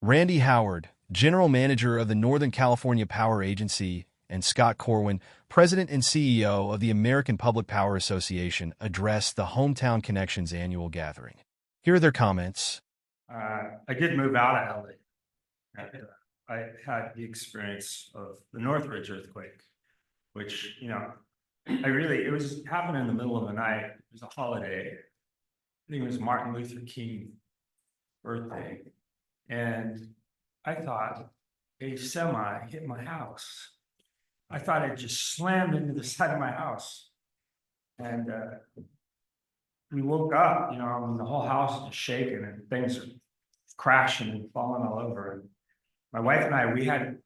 Randy Howard, General Manager of the Northern California Power Agency, and Scott Corwin, President and CEO of the American Public Power Association, addressed the Hometown Connections annual gathering. Here are their comments. I did move out of LA. I had the experience of the Northridge earthquake, which, it was happening in the middle of the night. It was a holiday. I think it was Martin Luther King's birthday. And I thought a semi hit my house. I thought it just slammed into the side of my house. And we woke up, the whole house is shaking and things are crashing and falling all over. And my wife and I,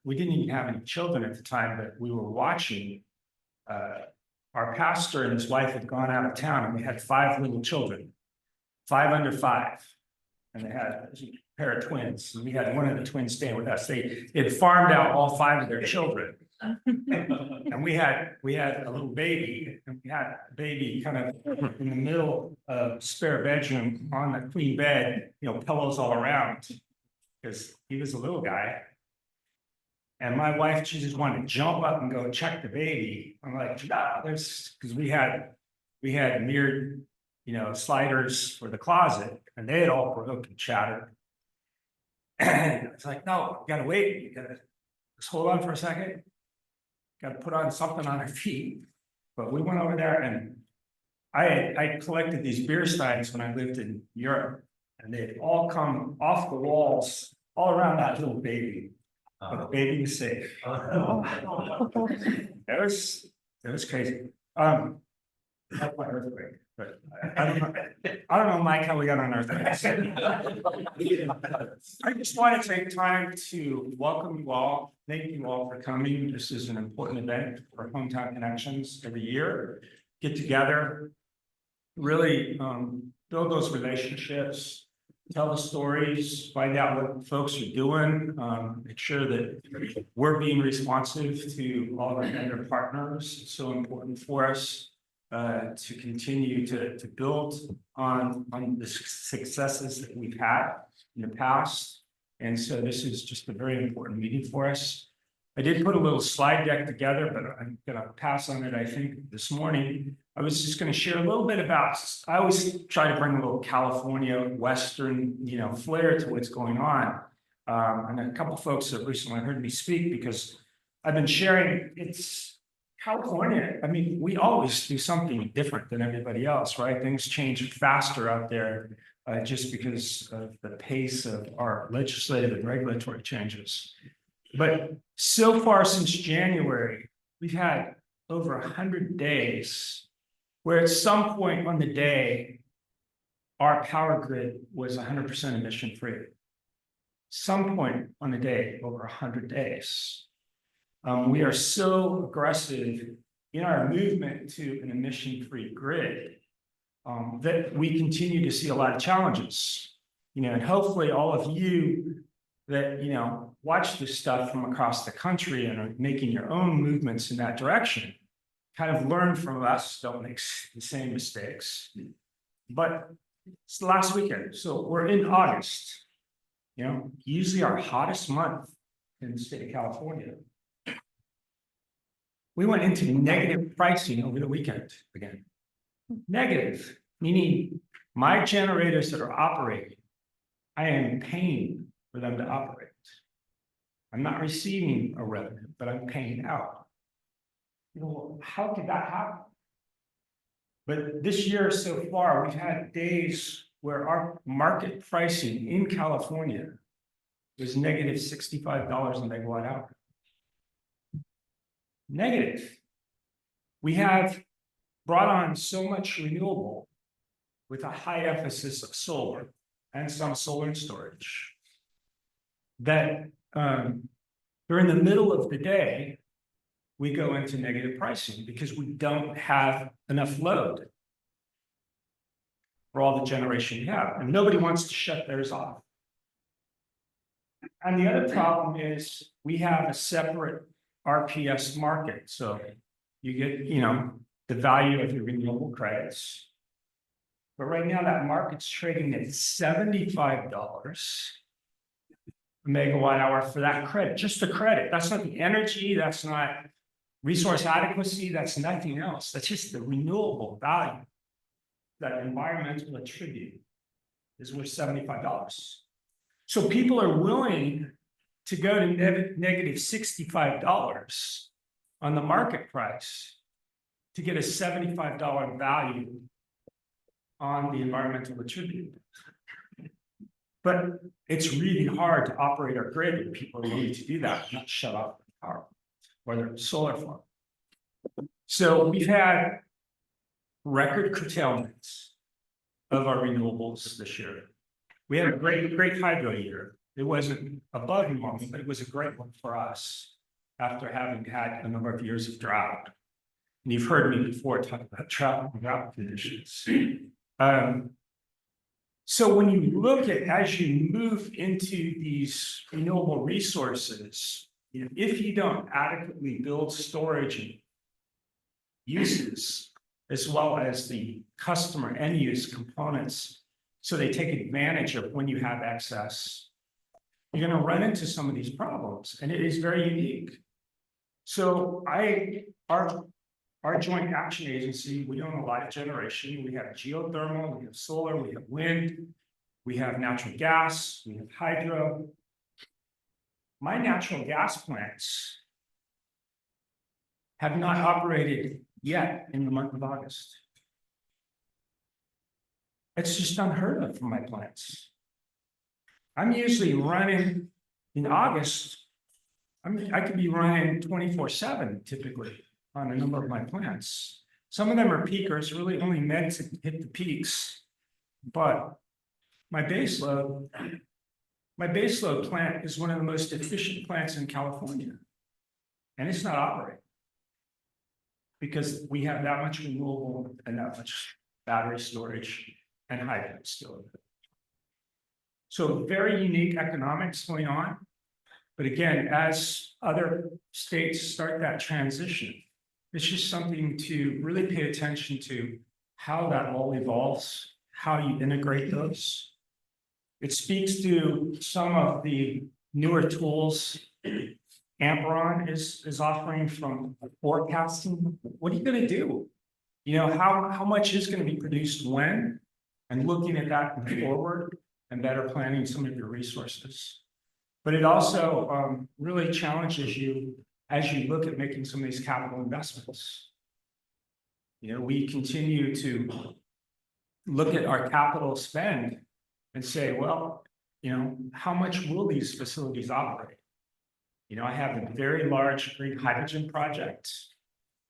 we didn't even have any children at the time, but we were watching. Our pastor and his wife had gone out of town, and we had 5 little children, 5 under 5, and they had a pair of twins. And we had one of the twins staying with us. They had farmed out all 5 of their children, and we had a little baby, and we had a baby kind of in the middle of spare bedroom on the queen bed, pillows all around, because he was a little guy. And my wife, she just wanted to jump up and go check the baby. I'm like, nah, because we had mirrored, sliders for the closet, and they had all broke and shattered. And it's like, no, you gotta wait. You gotta just hold on for a second. Gotta put on something on her feet. But we went over there, and I collected these beer steins when I lived in Europe, and they'd all come off the walls all around that little baby. But the baby was safe. It was crazy. That's my earthquake, but I don't know, Mike, how we got on earthquakes. I just want to take time to welcome you all. Thank you all for coming. This is an important event for Hometown Connections every year. Get together, really build those relationships, tell the stories, find out what folks are doing, make sure that we're being responsive to all our vendor partners. It's so important for us to continue to build on the successes that we've had in the past. And so this is just a very important meeting for us. I did put a little slide deck together, but I'm going to pass on it, I think, this morning. I was just going to share a little bit about, I always try to bring a little California Western, flair to what's going on. And a couple of folks have recently heard me speak because I've been sharing, it's California. I mean, we always do something different than everybody else, right? Things change faster out there just because of the pace of our legislative and regulatory changes. But so far since January, we've had over 100 days where at some point on the day, our power grid was 100% emission free. Some point on the day, over 100 days. We are so aggressive in our movement to an emission-free grid that we continue to see a lot of challenges. And hopefully all of you that watch this stuff from across the country and are making your own movements in that direction kind of learn from us, don't make the same mistakes. But it's the last weekend, so we're in August, usually our hottest month in the state of California. We went into negative pricing over the weekend again. Negative, meaning my generators that are operating, I am paying for them to operate. I'm not receiving a revenue, but I'm paying out. How could that happen? But this year so far, we've had days where our market pricing in California was negative $65 a megawatt hour. Negative. We have brought on so much renewable with a high emphasis of solar and some solar and storage that during the middle of the day, we go into negative pricing because we don't have enough load for all the generation we have, and nobody wants to shut theirs off. And the other problem is we have a separate RPS market. So you get, the value of your renewable credits. But right now that market's trading at $75 a megawatt hour for that credit, just the credit. That's not the energy, that's not resource adequacy, that's nothing else. That's just the renewable value. That environmental attribute is worth $75. So people are willing to go to negative $65 on the market price to get a $75 value on the environmental attribute. But it's really hard to operate our grid if people are willing to do that, not shut off the power or their solar farm. So we've had record curtailments of our renewables this year. We had a great hydro year. It wasn't above normal, but it was a great one for us after having had a number of years of drought. And you've heard me before talk about drought conditions. So when you look at, as you move into these renewable resources, if you don't adequately build storage uses, as well as the customer end use components, so they take advantage of when you have excess, you're going to run into some of these problems, and it is very unique. So our joint action agency, we own a lot of generation. We have geothermal, we have solar, we have wind, we have natural gas, we have hydro. My natural gas plants have not operated yet in the month of August. It's just unheard of for my plants. I'm usually running in August. I could be running 24/7 typically on a number of my plants. Some of them are peakers, really only meant to hit the peaks. But my baseload plant is one of the most efficient plants in California. And it's not operating because we have that much renewable and that much battery storage and hydro still. So very unique economics going on. But again, as other states start that transition, it's just something to really pay attention to how that all evolves, how you integrate those. It speaks to some of the newer tools Amperon is offering from forecasting. What are you going to do? How much is going to be produced when? And looking at that forward and better planning some of your resources. But it also really challenges you as you look at making some of these capital investments. We continue to look at our capital spend and say, well, how much will these facilities operate? I have a very large green hydrogen project.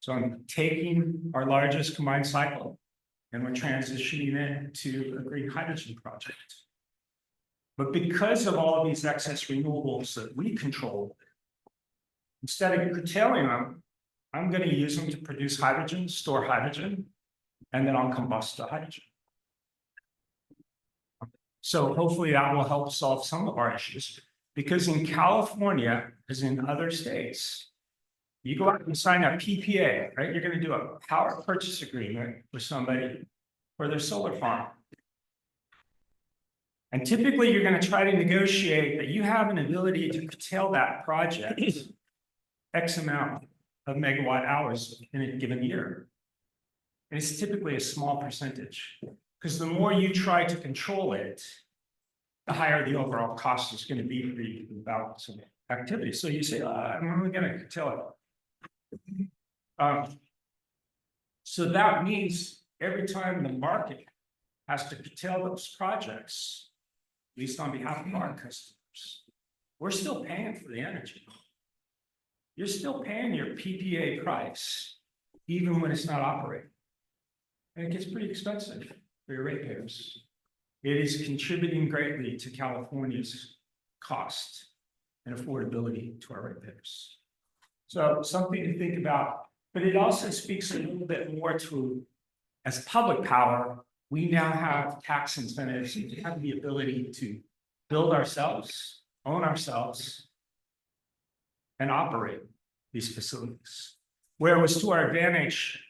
So I'm taking our largest combined cycle and we're transitioning it to a green hydrogen project. But because of all of these excess renewables that we control, instead of curtailing them, I'm going to use them to produce hydrogen, store hydrogen, and then I'll combust the hydrogen. So hopefully that will help solve some of our issues. Because in California, as in other states, you go out and sign a PPA, right? You're going to do a power purchase agreement with somebody for their solar farm. And typically you're going to try to negotiate that you have an ability to curtail that project X amount of megawatt hours in a given year. And it's typically a small percentage, because the more you try to control it, the higher the overall cost is going to be for you to balance some activity. So you say, I'm only going to curtail it. So that means every time the market has to curtail those projects, at least on behalf of our customers, we're still paying for the energy. You're still paying your PPA price, even when it's not operating. And it gets pretty expensive for your ratepayers. It is contributing greatly to California's cost and affordability to our ratepayers. So something to think about, but it also speaks a little bit more to, as public power, we now have tax incentives to have the ability to build ourselves, own ourselves, and operate these facilities. Where it was to our advantage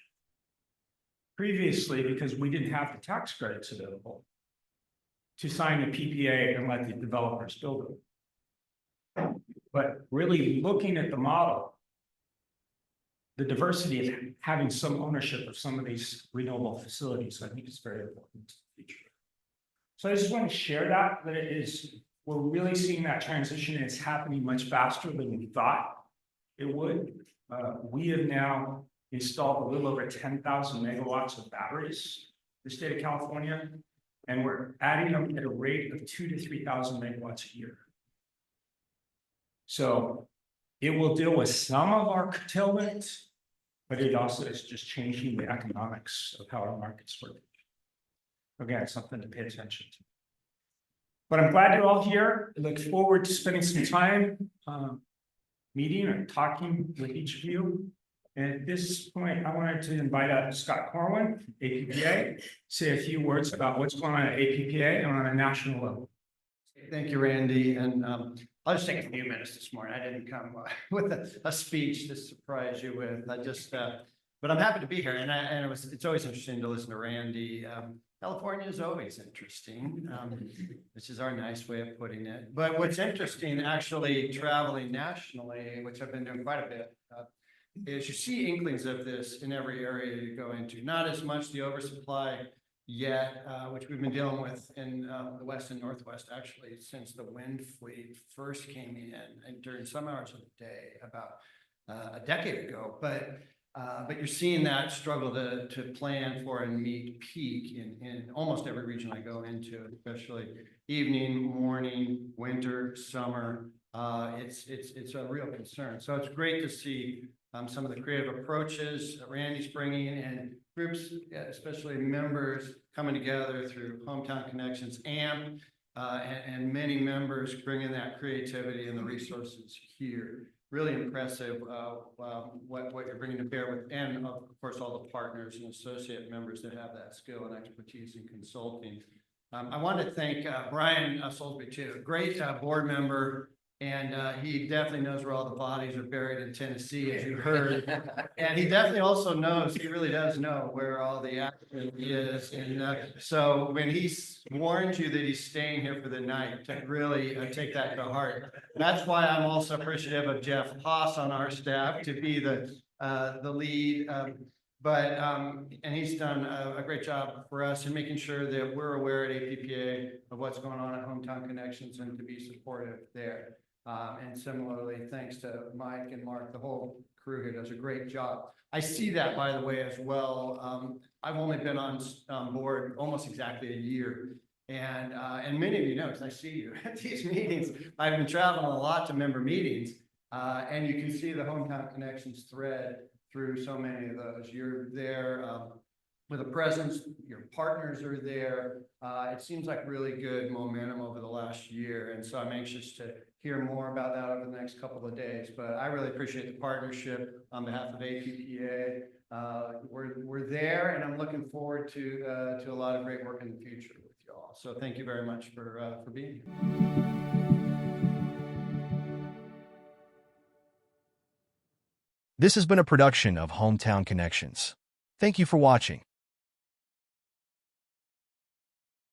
previously because we didn't have the tax credits available to sign the PPA and let the developers build it. But really looking at the model, the diversity of having some ownership of some of these renewable facilities, I think is very important to the future. So I just want to share that we're really seeing that transition, and it's happening much faster than we thought it would. We have now installed a little over 10,000 megawatts of batteries in the state of California, and we're adding them at a rate of 2,000 to 3,000 megawatts a year. So it will deal with some of our curtailment, but it also is just changing the economics of how our markets work. Again, something to pay attention to. But I'm glad you're all here. I look forward to spending some time meeting and talking with each of you. And at this point, I wanted to invite up Scott Corwin, APPA, say a few words about what's going on at APPA on a national level. Thank you, Randy. And I'll just take a few minutes this morning. I didn't come with a speech to surprise you with. But I'm happy to be here. And it's always interesting to listen to Randy. California is always interesting, which is our nice way of putting it. But what's interesting, actually traveling nationally, which I've been doing quite a bit, is you see inklings of this in every area you go into. Not as much the oversupply yet, which we've been dealing with in the West and Northwest, actually, since the wind fleet first came in and during some hours of the day about a decade ago. But you're seeing that struggle to plan for and meet peak in almost every region I go into, especially evening, morning, winter, summer. It's a real concern. So it's great to see some of the creative approaches Randy's bringing in, groups, especially members coming together through Hometown Connections, AMP, and many members bringing that creativity and the resources here. Really impressive what you're bringing to bear with, and of course all the partners and associate members that have that skill and expertise in consulting. I wanted to thank Brian Soulsby too, great board member, and he definitely knows where all the bodies are buried in Tennessee, as you heard. And he definitely also knows, he really does know where all the action is. And so when he warns you that he's staying here for the night, to really take that to heart. That's why I'm also appreciative of Jeff Haas on our staff to be the lead. And he's done a great job for us in making sure that we're aware at APPA of what's going on at Hometown Connections and to be supportive there. And similarly, thanks to Mike and Mark, the whole crew here does a great job. I see that, by the way, as well. I've only been on board almost exactly a year. And many of you know, because I see you at these meetings, I've been traveling a lot to member meetings, and you can see the Hometown Connections thread through so many of those. You're there with a presence, your partners are there. It seems like really good momentum over the last year. And so I'm anxious to hear more about that over the next couple of days. But I really appreciate the partnership on behalf of APPA. We're there, and I'm looking forward to a lot of great work in the future with y'all. So thank you very much for being here. This has been a production of Hometown Connections. Thank you for watching.